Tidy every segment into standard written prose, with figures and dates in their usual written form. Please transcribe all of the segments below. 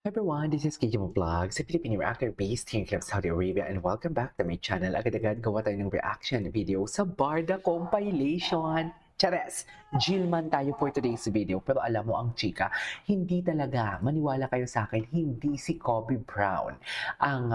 Everyone, this is KJ Vlog, sa Filipino reactor based here in Saudi Arabia, and welcome back to my channel. Agad-agad gawa tayo ng reaction video sa Barda compilation. Chares! Jillman tayo for today's video, pero alam mo ang chika, hindi talaga, maniwala kayo sa akin, hindi si Kobe Brown ang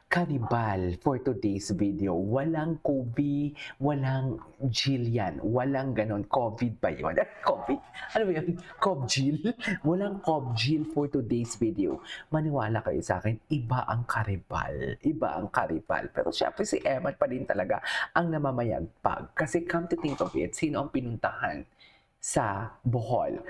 kanibal for today's video. Walang Kobe, walang Jillian, walang ganon. COVID ba yun? COVID? Ano ba yun? Cobb Jill? Walang Cobb Jill for today's video. Maniwala kayo sa akin, iba ang karibal. Iba ang karibal. Pero syempre si Eman pa din talaga ang namamayagpag. Kasi come to think of it, sino ang pinuntahan sa Bohol?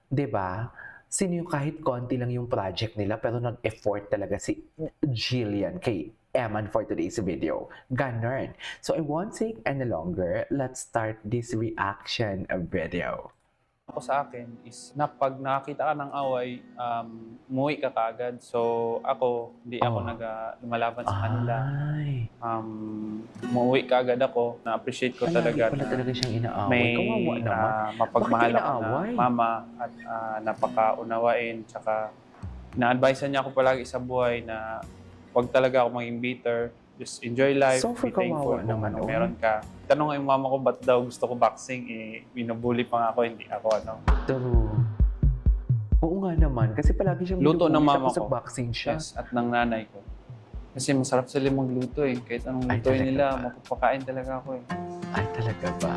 'Di ba? Sino yung kahit konti lang yung project nila pero nag-effort talaga si Jillian kay Eman for today's video. Ganon. So I won't take any longer. Let's start this reaction video. Ako sa akin is na pag nakakita ka ng away, umuwi ka kaagad. So ako, hindi ako lumalaban sa kanila. Ay. Umuwi kaagad ako. Na-appreciate ko talaga Pala talaga siyang inaaway. may Kawawa naman. mapagmahal Bakit ako na inaaway? mama at napaka-unawain. Tsaka na-advise niya ako palagi sa buhay na huwag talaga ako maging bitter. Just enjoy life, So, be thankful kawawa kung naman, ano oh. meron ka. Tanong yung mama ko, ba't daw gusto ko boxing? Binubuli pa nga ako, hindi ako True. Oo nga naman. Kasi palagi siyang Luto ng binubuli, mama tapos ko. sa boxing siya. Yes, at ng nanay ko. Kasi masarap sila magluto eh. Kahit anong Ay, lutuin talaga nila, ba? mapapakain talaga ako eh. Ay, talaga ba?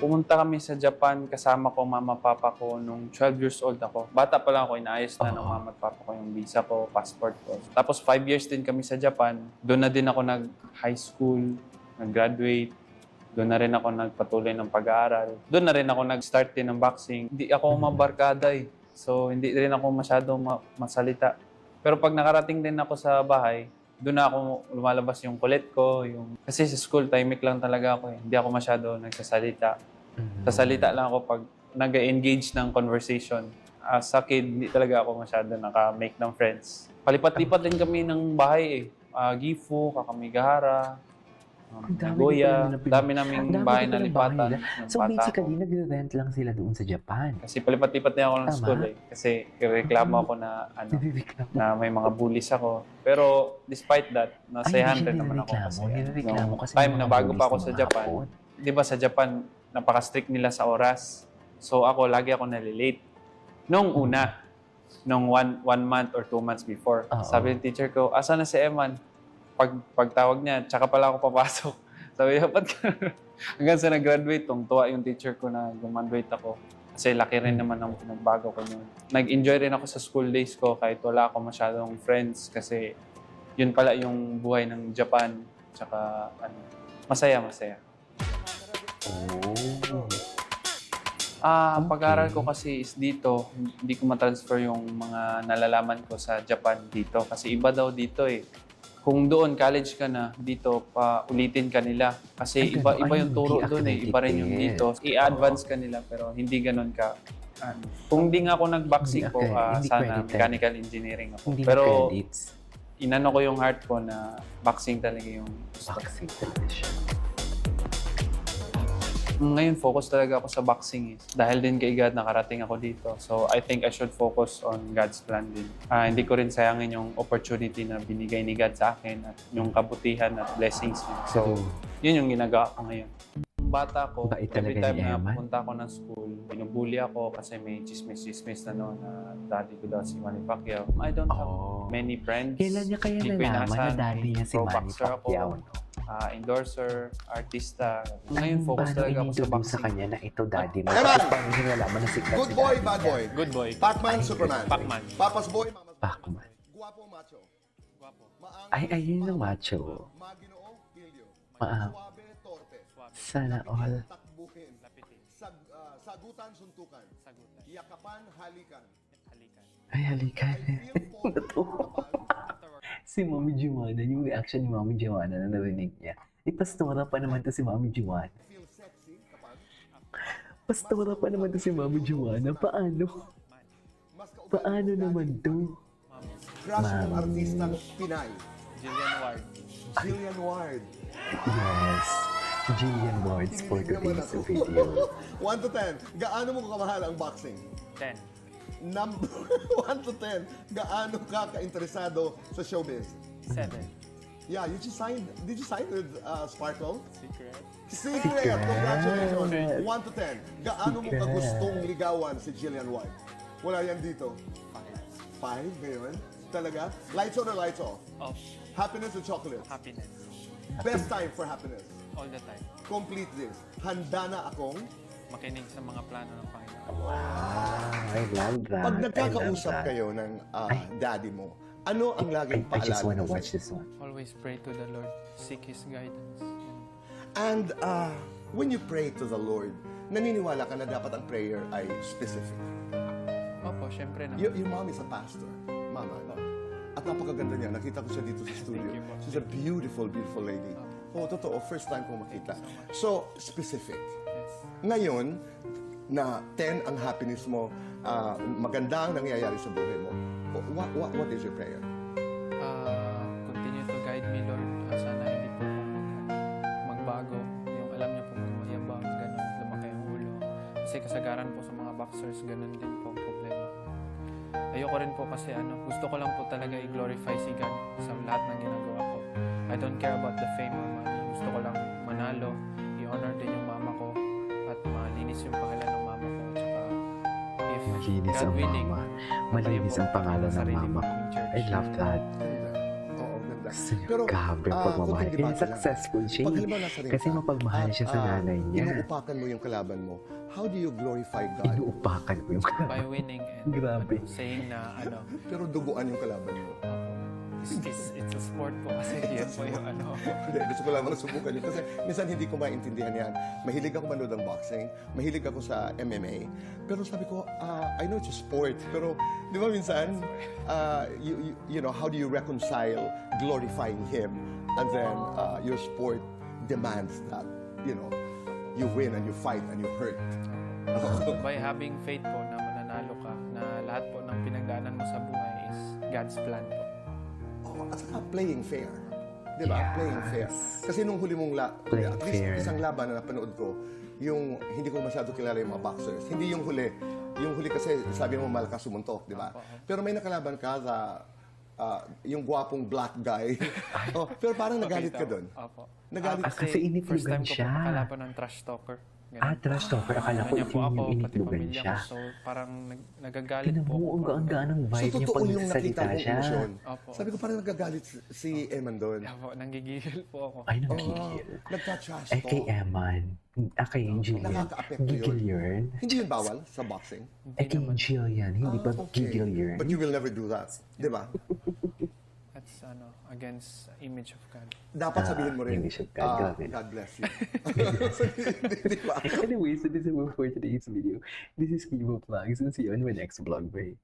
Pumunta kami sa Japan, kasama ko mama papa ko nung 12 years old ako. Bata pa lang ako, inaayos na ng mama at papa ko yung visa ko, passport ko. Tapos 5 years din kami sa Japan. Doon na din ako nag-high school, nag-graduate. Doon na rin ako nagpatuloy ng pag-aaral. Doon na rin ako nag-start din ng boxing. Hindi ako mabarkada eh. So hindi rin ako masyado masalita. Pero pag nakarating din ako sa bahay, doon na ako lumalabas yung kulit ko. Kasi sa school, timing lang talaga ako eh. Hindi ako masyado nagsasalita. Sasalita lang ako pag nag-engage ng conversation. Sa kid, hindi talaga ako masyado naka-make ng friends. Palipat-lipat din kami ng bahay eh. Gifu, Kakamigahara, Nagoya. Dami naming bahay na lipatan. So basically, nagre-rent lang sila doon sa Japan. Kasi palipat-lipat niya ako ng Tama. school eh. Kasi reklamo ako na na may mga bullies ako. Pero despite that, nasayahan rin naman ako kasi. Nireklamo kasi Time yung na mga bago pa ako bullies sa ng mga Japan, hapon. di ba sa Japan, napaka-strict nila sa oras. So ako, lagi ako nalilate. Nung una, nung one month or 2 months before, Oo. sabi ng teacher ko, asa na si Eman? Pagtawag niya, tsaka pala ako papasok. Sabi niya, ba't ka? Hanggang sa nag-graduate, tuwa yung teacher ko na gumaduate ako. Kasi laki rin naman ang pinagbago ko noon. Nag-enjoy rin ako sa school days ko kahit wala ako masyadong friends kasi yun pala yung buhay ng Japan. Tsaka masaya. Oh. Ang pag-aaral ko kasi is dito, hindi ko matransfer yung mga nalalaman ko sa Japan dito. Kasi iba daw dito eh. Kung doon, college ka na, dito pa ulitin ka nila. Kasi Ay, iba ganun. yung turo Ay, doon eh. Iba rin yung accredited. dito. I-advance ka nila pero hindi ganun ka. Kung hindi nga ako nag-boxing ko, Hindi sana credited. mechanical engineering ako. Hindi Pero na credits. inano ko yung heart ko na boxing talaga yung gusto. Boxing talaga siya. Ngayon, focus talaga ako sa boxing. Dahil din kay God, nakarating ako dito. So, I think I should focus on God's plan din. Hindi ko rin sayangin yung opportunity na binigay ni God sa akin at yung kabutihan at blessings niya. So, yun yung ginagawa ko ngayon. Bata ko, Bait every talaga time ni na Eman. pupunta ako ng school, binubuli ako kasi may chismis na na daddy ko daw si Manny Pacquiao. I don't have many friends. Kailan niya kaya Hindi ko nalaman na inaasahan. daddy niya si Pro Manny boxer ako. Pacquiao? Endorser, artista. Ngayon, focus Paano talaga ako sa in-introduce boxing. sa kanya na ito daddy mo? Eman! Tapos paano niya nalaman na sikat Good si boy, daddy bad niya? boy. Good boy. Pacman, Superman. Pacman. Papa's boy, mama's boy. Pacman. Guwapo, macho. Guwapo. Maangas, Ay, ayun ang macho. Maginoo, pilyo. Maang. Suabe, torpe. Sana all. Takbuhin. Sagutan, suntukan. Yakapan, halikan. Ay, halika. I feel Si Mami Juana, yung reaction ni Mami Juana na narinig niya. Pastora pa naman to si Mami Juana. feel sexy kapag Pastora pa naman to si Mami Juana. Paano? mas kaugalian Paano ng naman daddy. to? Crush ng Ma'am. artistang Pinay. Jillian Ward. Jillian Ward. Yes. Jillian Wards for Kinilig naman today's ako. video. 1 to 10. Gaano mo kamahal ang boxing? 10. number 1 to 10, gaano ka ka-interesado sa showbiz? 7. Yeah, did you sign with Sparkle? Secret. Secret! Congratulations! 1 to 10. Gaano mo ka gustong ligawan si Jillian White? Wala yan dito. 5 ngayon? Talaga? Lights on or lights off? Off. Happiness or chocolate? Happiness. Best time for happiness. All the time. Complete this. Handa na akong Makinig sa mga plano ng Panginoon. Wow, I love that. pag I love nagkakausap that. kayo ng daddy mo, ano ang laging I just wanna paalala? watch this one. Always pray to the Lord. Seek His guidance. And when you pray to the Lord, naniniwala ka na dapat ang prayer ay specific. Opo, syempre naman. Your mom is a pastor. Mama, no? At napakaganda niya. Nakita ko siya dito sa studio. Thank you po. She's a beautiful, beautiful lady. Oh, totoo. First time ko makita. So, specific. Yes. Ngayon, na 10 ang happiness mo, maganda ang nangyayari sa buhay mo, what is your prayer? Continue to guide me, Lord. Sana hindi po ako magbago. Yung alam niyo po, mayabang, ganun, lumaki ang ulo. Kasi kasagaran po sa mga boxers, ganun din po ang problema. Ayoko rin po kasi gusto ko lang po talaga i-glorify si God sa lahat ng ginagawa ko. I don't care about the fame or money. Gusto ko lang manalo, i-honor din yung mama ko, at malinis yung pangalan ng mama ko. Tsaka, if Malinis God ang willing, mama. Malinis ang pangalan ng sarili mama mo ko. yung church. I love that. Oo, ganda. Gusto niya Pero, grabe ang pagmamahal. kunting Kaya debate lang. successful siya. Pag eh. halimbawa nasa ring Kasi ka, mapagmahal siya sa nanay niya. Inuupakan mo yung kalaban mo. How do you glorify God? Inuupakan mo yung By winning and Grabe. saying na Pero duguan yung kalaban mo. it's a sport po kasi yan po yung Hindi, gusto ko lang subukan yun. Kasi minsan hindi ko maintindihan yan. Mahilig ako manood ng boxing. Mahilig ako sa MMA. Pero sabi ko, I know it's a sport. Pero di ba minsan, you know, how do you reconcile glorifying Him and then your sport demands that, you know, you win and you fight and you hurt. by having faith po na mananalo ka, na lahat po ng pinagdaanan mo sa buhay is God's plan po. Oh, at saka playing fair. Di ba? Playing fair. Kasi nung huli mong Playing at least fair. isang laban na napanood ko, yung hindi ko masyado kilala yung mga boxers. Hindi yung huli. Yung huli kasi sabi mo malakas sumuntok, di ba? Pero may nakalaban ka sa yung gwapong black guy. Oh, pero parang nagalit ka doon. Opo. Nagalit kasi first time initlugan ko siya. po makalaban ng trash talker. Trash talker. Akala ko Ganyan ito po ako, yung pati initlugan pamilya siya. ko. So, parang nagagalit Tinan po mo, ako. ang gaan ng So, vibe niya totoo pag yung nakita nagsasalita mong siya. emosyon. Opo. Sabi ko parang nagagalit si Eman doon. Opo, nanggigigil po ako. Ay, Oo, nagigil. nagka-trash Eh, kay talk. Eman. Kay Jillian. Nakaka-apekto Gigil yun. yun. Hindi yun bawal sa boxing. Eh, kay Jillian. Hindi ba gigil yun? But you will never do that. Di ba? That's against image of God. Dapat sabihin mo rin, image of God, grabe. God bless you. Di ba? Anyway, so this is it for today's video. This is Kibo Vlogs and see you on my next vlog. Bye.